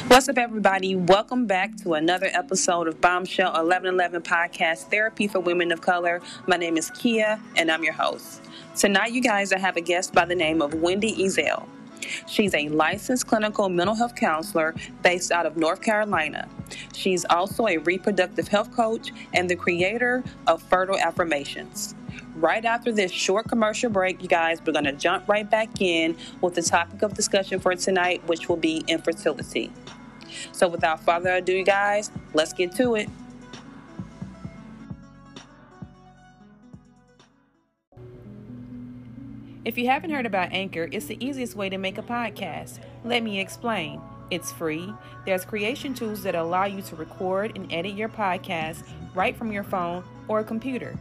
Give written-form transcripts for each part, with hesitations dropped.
What's up, everybody? Welcome back to another episode of Bombshell1111 Podcast, Therapy for Women of Color. My name is Keya, and I'm your host. Tonight, you guys, I have a guest by the name of Windy Ezzell. She's a licensed clinical mental health counselor based out of North Carolina. She's also a reproductive health coach and the creator of Affirmations. Right after this short commercial break, you guys, we're going to jump right back in with the topic of discussion for tonight, which will be infertility. So without further ado, you guys, let's get to it. If you haven't heard about Anchor, it's the easiest way to make a podcast. Let me explain. It's free. There's creation tools that allow you to record and edit your podcast right from your phone or a computer.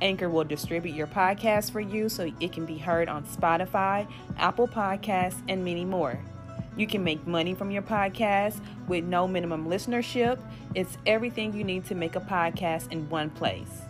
Anchor will distribute your podcast for you so it can be heard on Spotify, Apple Podcasts, and many more. You can make money from your podcast with no minimum listenership. It's everything you need to make a podcast in one place.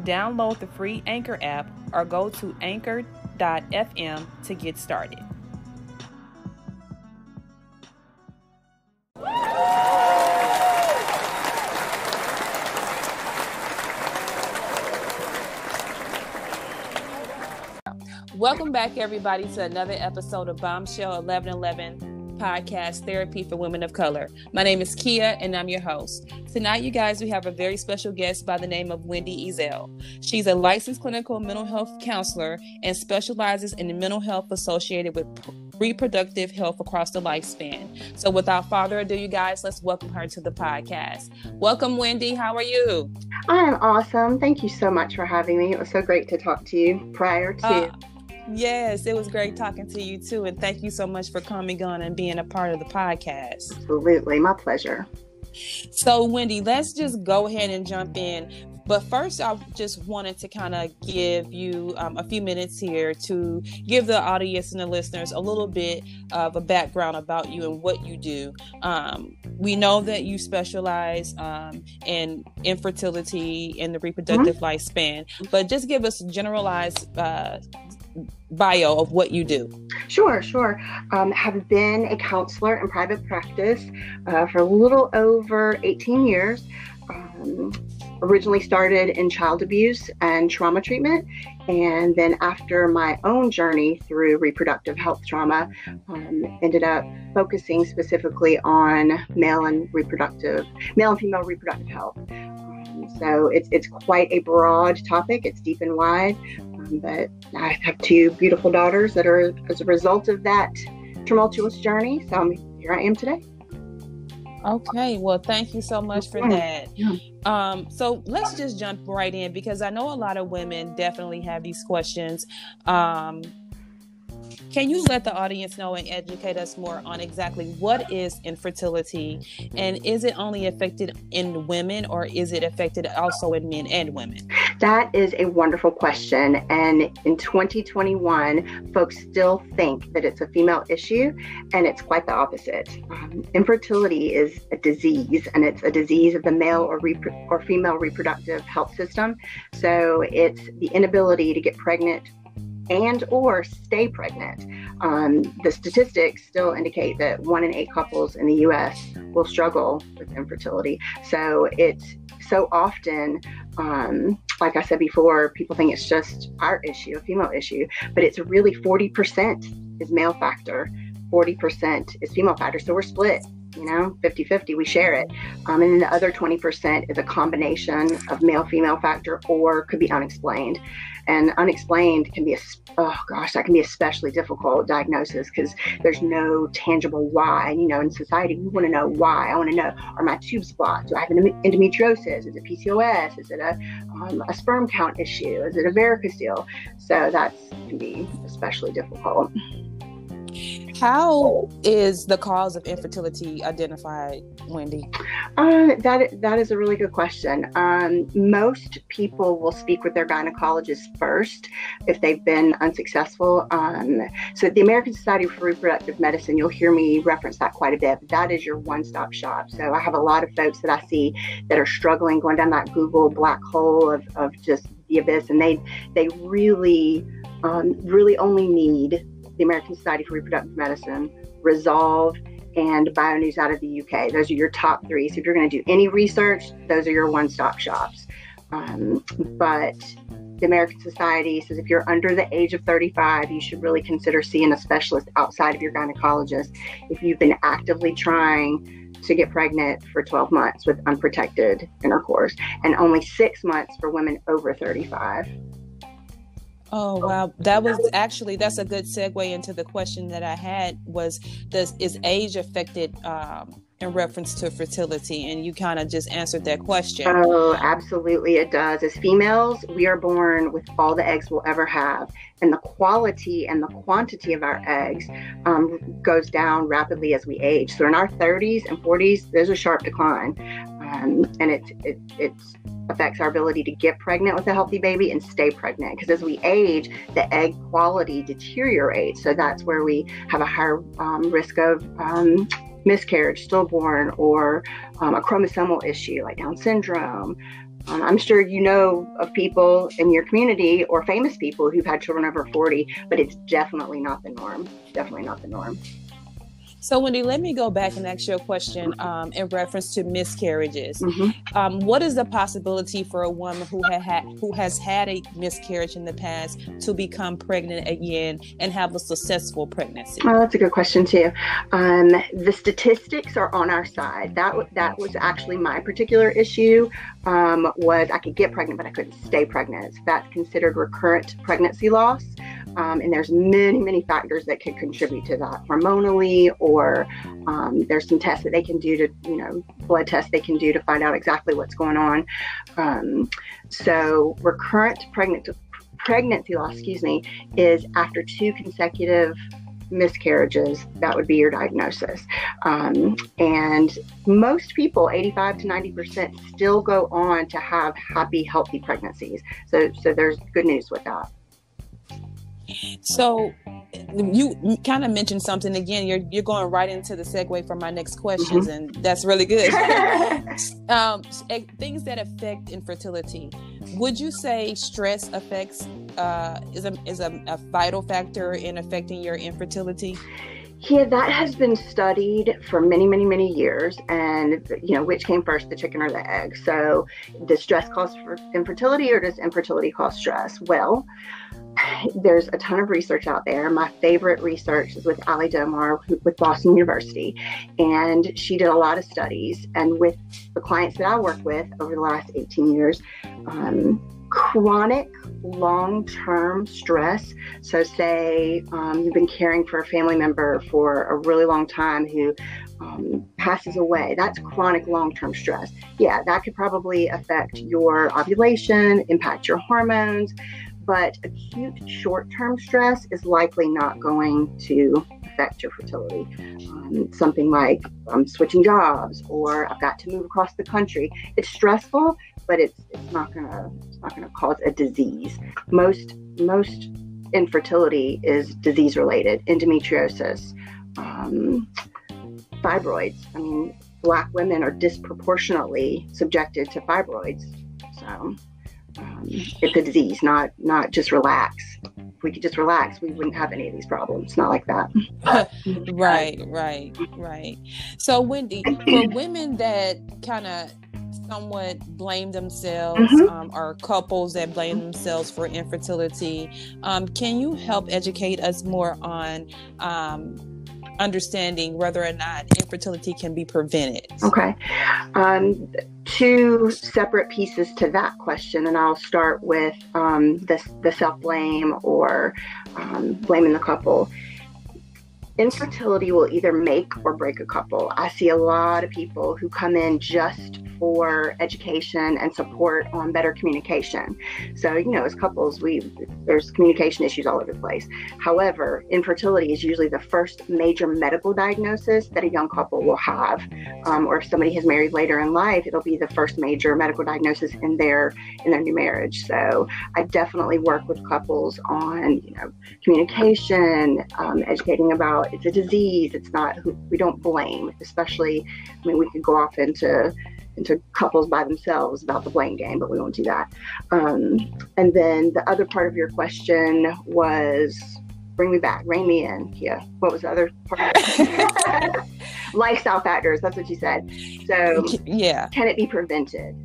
Download the free Anchor app or go to anchor.fm to get started. Welcome back, everybody, to another episode of Bombshell1111 Podcast, Therapy for Women of Color. My name is Keya, and I'm your host. Tonight, you guys, we have a very special guest by the name of Windy Ezzell. She's a licensed clinical mental health counselor and specializes in mental health associated with reproductive health across the lifespan. So without further ado, you guys, let's welcome her to the podcast. Welcome, Windy. How are you? I'm awesome. Thank you so much for having me. It was so great to talk to you prior to... Yes, it was great talking to you too. And thank you so much for coming on and being a part of the podcast. Absolutely. My pleasure. So, Windy, let's just go ahead and jump in. But first, I just wanted to kind of give you a few minutes here to give the audience and the listeners a little bit of a background about you and what you do. We know that you specialize in infertility in the reproductive lifespan, but just give us a generalized bio of what you do. Sure. Have been a counselor in private practice for a little over 18 years. Originally started in child abuse and trauma treatment, and then after my own journey through reproductive health trauma, ended up focusing specifically on male and female reproductive health. So it's quite a broad topic. It's deep and wide, but I have two beautiful daughters that are as a result of that tumultuous journey. So here I am today. Okay, well, thank you so much for that. Yeah. So let's just jump right in, because I know a lot of women definitely have these questions. Can you let the audience know and educate us more on exactly what is infertility, and is it only affected in women, or is it affected also in men and women? That is a wonderful question. And in 2021, folks still think that it's a female issue, and it's quite the opposite. Infertility is a disease, and it's a disease of the male or female reproductive health system. So it's the inability to get pregnant and or stay pregnant. The statistics still indicate that 1 in 8 couples in the U.S. will struggle with infertility. So it's so often, like I said before, people think it's just our issue, a female issue, but it's really 40% is male factor, 40% is female factor. So we're split, 50-50, we share it. And then the other 20% is a combination of male-female factor, or could be unexplained. And unexplained can be that can be especially difficult diagnosis, because there's no tangible why. In society, we want to know why. I want to know, are my tubes blocked? Do I have an endometriosis? Is it PCOS? Is it a sperm count issue? Is it a varicocele? So that can be especially difficult. How is the cause of infertility identified, Windy? That is a really good question. Most people will speak with their gynecologist first if they've been unsuccessful. So the American Society for Reproductive Medicine, you'll hear me reference that quite a bit. But that is your one-stop shop. So I have a lot of folks that I see that are struggling, going down that Google black hole of just the abyss, and they really only need the American Society for Reproductive Medicine, Resolve, and BioNews out of the UK. Those are your top three. So if you're going to do any research, those are your one-stop shops. But the American Society says if you're under the age of 35, you should really consider seeing a specialist outside of your gynecologist if you've been actively trying to get pregnant for 12 months with unprotected intercourse, and only 6 months for women over 35. Oh, wow. That's a good segue into the question that I had is age affected in reference to fertility? And you kind of just answered that question. Oh, absolutely it does. As females, we are born with all the eggs we'll ever have. And the quality and the quantity of our eggs goes down rapidly as we age. So in our 30s and 40s, there's a sharp decline. And it affects our ability to get pregnant with a healthy baby and stay pregnant. Because as we age, the egg quality deteriorates. So that's where we have a higher risk of miscarriage, stillborn, or a chromosomal issue like Down syndrome. I'm sure you know of people in your community or famous people who've had children over 40, but it's definitely not the norm. Definitely not the norm. So, Wendy, let me go back and ask you a question in reference to miscarriages. Mm-hmm. What is the possibility for a woman who has had a miscarriage in the past to become pregnant again and have a successful pregnancy? Oh, that's a good question too. The statistics are on our side. That was actually my particular issue. Was I could get pregnant, but I couldn't stay pregnant. So that's considered recurrent pregnancy loss. And there's many factors that could contribute to that hormonally, or there's some tests that they can do to, blood tests they can do to find out exactly what's going on. So recurrent pregnancy loss, is after 2 consecutive miscarriages. That would be your diagnosis. And most people, 85 to 90%, still go on to have happy, healthy pregnancies. So there's good news with that. So you kind of mentioned something again. You're going right into the segue for my next questions, and that's really good. Things that affect infertility. Would you say stress affects is a vital factor in affecting your infertility? Yeah, that has been studied for many years. And, which came first, the chicken or the egg? So does stress cause infertility, or does infertility cause stress? Well, there's a ton of research out there. My favorite research is with Ali Domar with Boston University. And she did a lot of studies. And with the clients that I work with over the last 18 years, chronic long-term stress. So say you've been caring for a family member for a really long time who passes away. That's chronic long-term stress. Yeah, that could probably affect your ovulation, impact your hormones, but acute short-term stress is likely not going to affect your fertility. Something like I'm switching jobs, or I've got to move across the country. It's stressful, but it's not gonna cause a disease. Most infertility is disease related. Endometriosis, fibroids. Black women are disproportionately subjected to fibroids. So it's a disease, not just relax. If we could just relax, we wouldn't have any of these problems. Not like that. Right. So, Wendy, for women that kind of somewhat blame themselves, or couples that blame themselves for infertility, can you help educate us more on understanding whether or not infertility can be prevented? Okay. 2 separate pieces to that question, and I'll start with the self-blame or blaming the couple. Infertility will either make or break a couple. I see a lot of people who come in just for education and support on better communication. So, as couples, there's communication issues all over the place. However, infertility is usually the first major medical diagnosis that a young couple will have. Or if somebody has married later in life, it'll be the first major medical diagnosis in their new marriage. So I definitely work with couples on, communication, educating about it's a disease. It's not, we don't blame, especially, we could go off into couples by themselves about the blame game, but we won't do that. And then the other part of your question was, bring me back, rein me in. Yeah. What was the other part of it? Lifestyle factors. That's what you said. So yeah. Can it be prevented?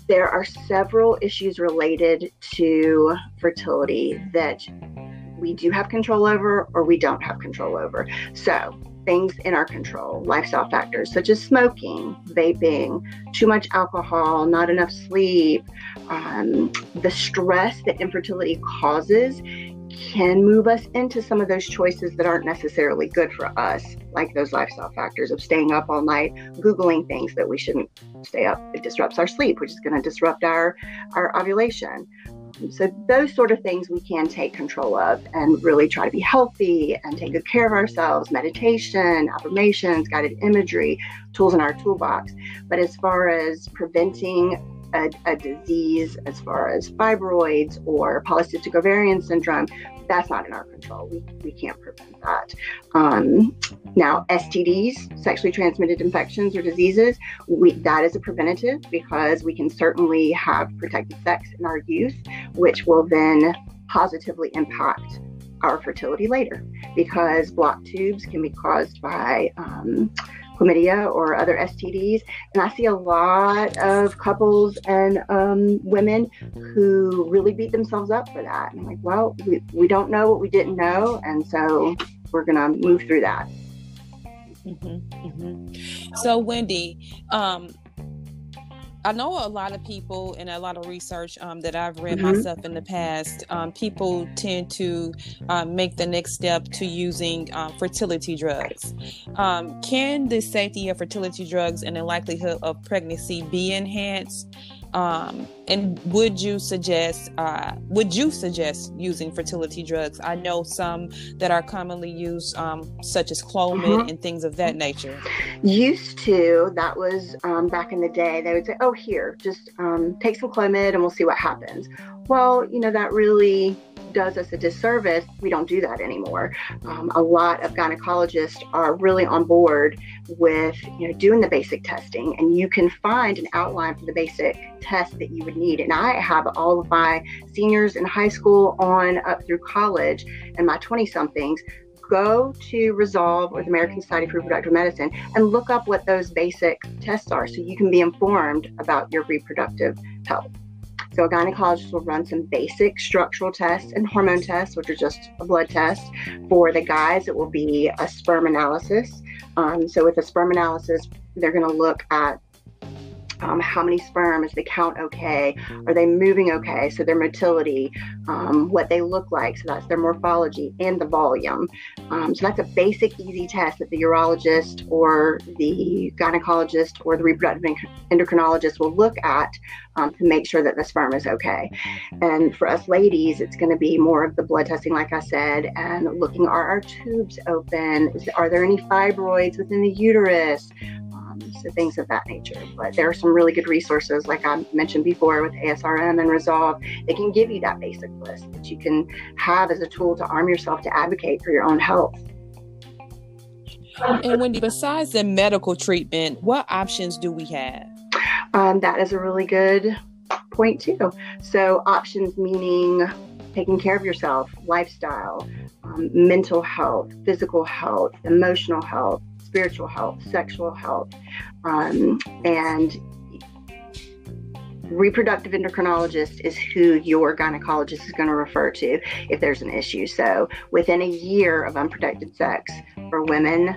There are several issues related to fertility that we do have control over or we don't have control over. So things in our control, lifestyle factors such as smoking, vaping, too much alcohol, not enough sleep, the stress that infertility causes can move us into some of those choices that aren't necessarily good for us, like those lifestyle factors of staying up all night, Googling things that we shouldn't stay up. It disrupts our sleep, which is going to disrupt our ovulation. So those sort of things we can take control of and really try to be healthy and take good care of ourselves. Meditation, affirmations, guided imagery, tools in our toolbox. But as far as preventing a disease, as far as fibroids or polycystic ovarian syndrome, that's not in our control. We can't prevent that. Now, STDs, sexually transmitted infections or diseases, that is a preventative because we can certainly have protected sex in our youth, which will then positively impact our fertility later, because blocked tubes can be caused by chlamydia or other STDs. And I see a lot of couples and women who really beat themselves up for that. And I'm like, well, we don't know what we didn't know. And so we're going to move through that. Mm-hmm, mm-hmm. So, Wendy, I know a lot of people and a lot of research that I've read mm-hmm. myself in the past, people tend to make the next step to using fertility drugs. Can the safety of fertility drugs and the likelihood of pregnancy be enhanced? And would you suggest using fertility drugs? I know some that are commonly used, such as Clomid mm-hmm. and things of that nature. Used to, that was back in the day, they would say, oh, here, just take some Clomid and we'll see what happens. Well, that really does us a disservice. We don't do that anymore. A lot of gynecologists are really on board with doing the basic testing, and you can find an outline for the basic test that you would need. And I have all of my seniors in high school on up through college and my 20-somethings go to Resolve or the American Society for Reproductive Medicine and look up what those basic tests are so you can be informed about your reproductive health. So a gynecologist will run some basic structural tests and hormone tests, which are just a blood test. For the guys, it will be a sperm analysis. So with a sperm analysis, they're going to look at how many sperm, is the count okay? Are they moving okay? So their motility, what they look like. So that's their morphology and the volume. So that's a basic, easy test that the urologist or the gynecologist or the reproductive endocrinologist will look at to make sure that the sperm is okay. And for us ladies, it's going to be more of the blood testing, like I said, and looking, are our tubes open? Are there any fibroids within the uterus? So things of that nature. But there are some really good resources, like I mentioned before, with ASRM and Resolve. They can give you that basic list that you can have as a tool to arm yourself to advocate for your own health. And Wendy, besides the medical treatment, what options do we have? That is a really good point too. So options meaning taking care of yourself, lifestyle, mental health, physical health, emotional health, spiritual health, sexual health, and reproductive endocrinologist is who your gynecologist is going to refer to if there's an issue. So within a year of unprotected sex for women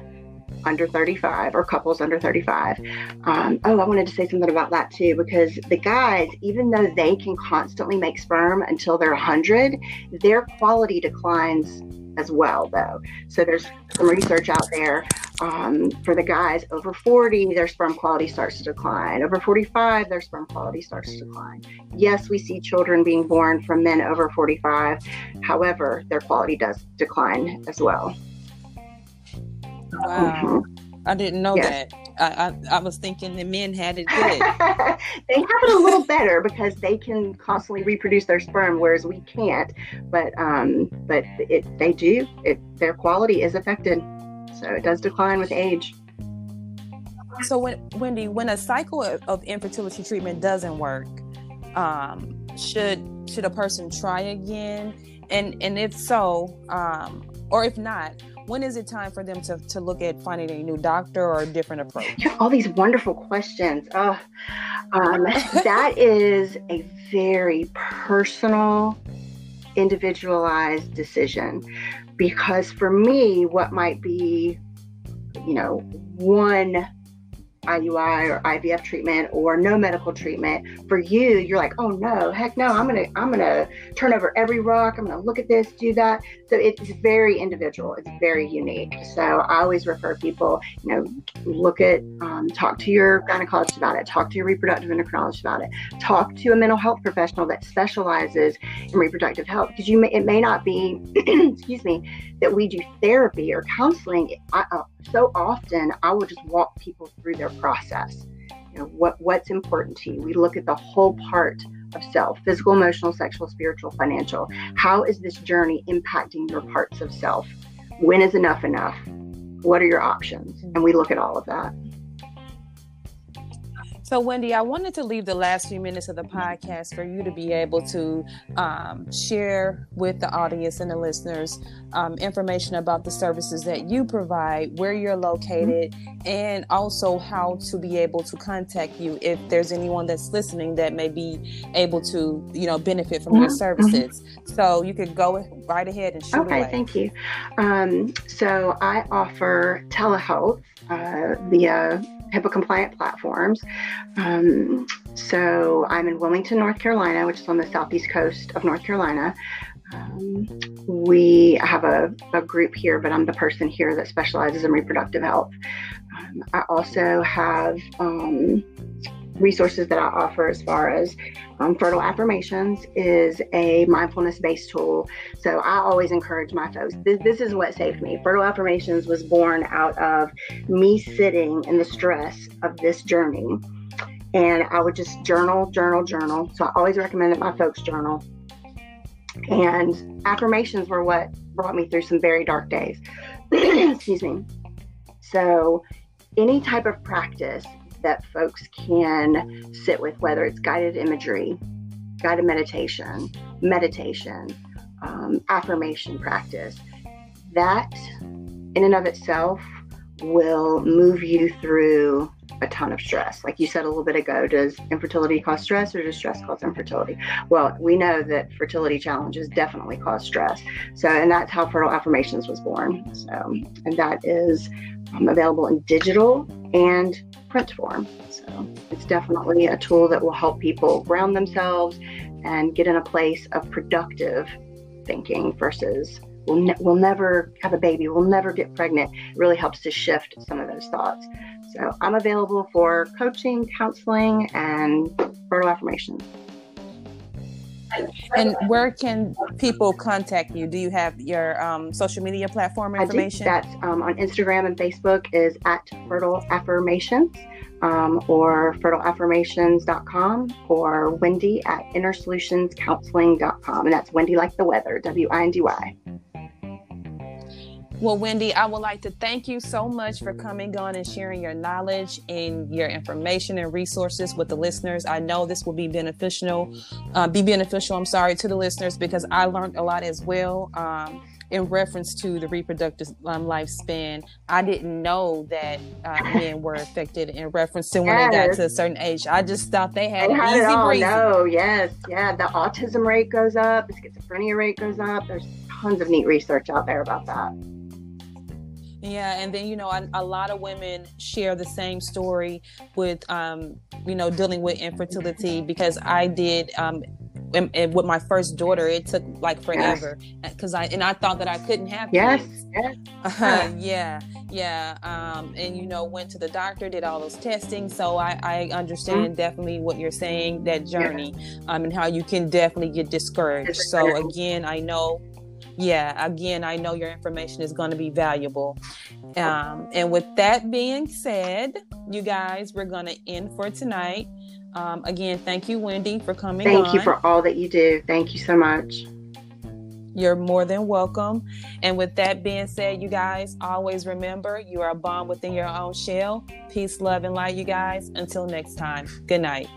under 35 or couples under 35. I wanted to say something about that too, because the guys, even though they can constantly make sperm until they're 100, their quality declines as well, though. So there's some research out there for the guys over 40, their sperm quality starts to decline. Over 45, their sperm quality starts to decline. Yes, we see children being born from men over 45. However, their quality does decline as well. Wow. Mm-hmm. I didn't know Yes. that. I was thinking the men had it good. They have it a little better because they can constantly reproduce their sperm, whereas we can't. But they do. Their quality is affected, so it does decline with age. So, Wendy, when a cycle of infertility treatment doesn't work, should a person try again? And if so, or if not, when is it time for them to look at finding a new doctor or a different approach? All these wonderful questions. That is a very personal, individualized decision. Because for me, what might be, one IUI or IVF treatment or no medical treatment, for you, you're like, oh no, heck no, I'm gonna turn over every rock. I'm gonna look at this, do that. So it's very individual. It's very unique. So I always refer people, look at, talk to your gynecologist about it, talk to your reproductive endocrinologist about it, talk to a mental health professional that specializes in reproductive health, because it may not be, excuse me, that we do therapy or counseling. So often I will just walk people through their process. What's important to you. We look at the whole part of self: physical, emotional, sexual, spiritual, financial. How is this journey impacting your parts of self? When is enough enough? What are your options? And we look at all of that. So, Wendy, I wanted to leave the last few minutes of the podcast for you to be able to share with the audience and the listeners information about the services that you provide, where you're located, and also how to be able to contact you if there's anyone that's listening that may be able to, benefit from your services. So you could go right ahead and shoot away. Okay, thank you. So I offer telehealth via HIPAA compliant platforms. So I'm in Wilmington, North Carolina, which is on the southeast coast of North Carolina. We have a group here, but I'm the person here that specializes in reproductive health. I also have resources that I offer as far as Fertile Affirmations is a mindfulness-based tool. So I always encourage my folks, this is what saved me. Fertile Affirmations was born out of me sitting in the stress of this journey. And I would just journal. So I always recommend that my folks journal. And affirmations were what brought me through some very dark days. Excuse me. So any type of practice that folks can sit with, whether it's guided imagery, guided meditation, affirmation practice, that in and of itself will move you through a ton of stress. Like you said a little bit ago, does infertility cause stress or does stress cause infertility? Well, we know that fertility challenges definitely cause stress. So, and that's how Fertile Affirmations was born. So, and that is available in digital and print form. So it's definitely a tool that will help people ground themselves and get in a place of productive thinking versus we'll never have a baby, we'll never get pregnant. It really helps to shift some of those thoughts. So I'm available for coaching, counseling, and Fertile Affirmations. And where can people contact you? Do you have your social media platform information? I do. That's on Instagram and Facebook is at Fertile Affirmations, or fertileaffirmations.com, or Wendy at innersolutionscounseling.com. And that's Wendy like the weather, WINDY. Well, Wendy, I would like to thank you so much for coming on and sharing your knowledge and your information and resources with the listeners. I know this will be beneficial, to the listeners, because I learned a lot as well in reference to the reproductive lifespan. I didn't know that men were affected in reference to when they got to a certain age. I just thought they had easy it all. breezy. No, yes. Yeah, the autism rate goes up, the schizophrenia rate goes up. There's tons of neat research out there about that. Yeah, and then, a lot of women share the same story with, dealing with infertility, because I did, and with my first daughter, it took like forever, because I thought that I couldn't have kids. And went to the doctor, did all those testing, so I understand definitely what you're saying, that journey, and how you can definitely get discouraged. So again, I know your information is going to be valuable. And with that being said, you guys, we're going to end for tonight. Again, thank you, Wendy, for coming on. Thank you for all that you do. Thank you so much. You're more than welcome. And with that being said, you guys, always remember, you are a bomb within your own shell. Peace, love, and light, you guys. Until next time. Good night.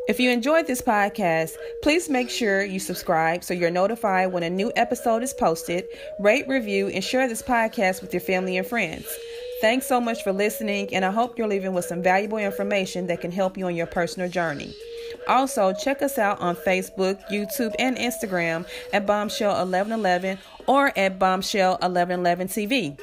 If you enjoyed this podcast, please make sure you subscribe so you're notified when a new episode is posted, rate, review, and share this podcast with your family and friends. Thanks so much for listening, and I hope you're leaving with some valuable information that can help you on your personal journey. Also, check us out on Facebook, YouTube, and Instagram at Bombshell1111 or at Bombshell1111 TV.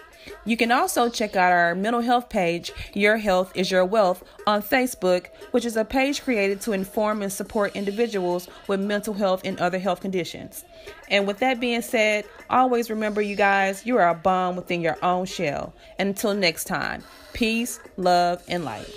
You can also check out our mental health page, Your Health is Your Wealth, on Facebook, which is a page created to inform and support individuals with mental health and other health conditions. And with that being said, always remember, you guys, you are a bomb within your own shell. And until next time, peace, love, and light.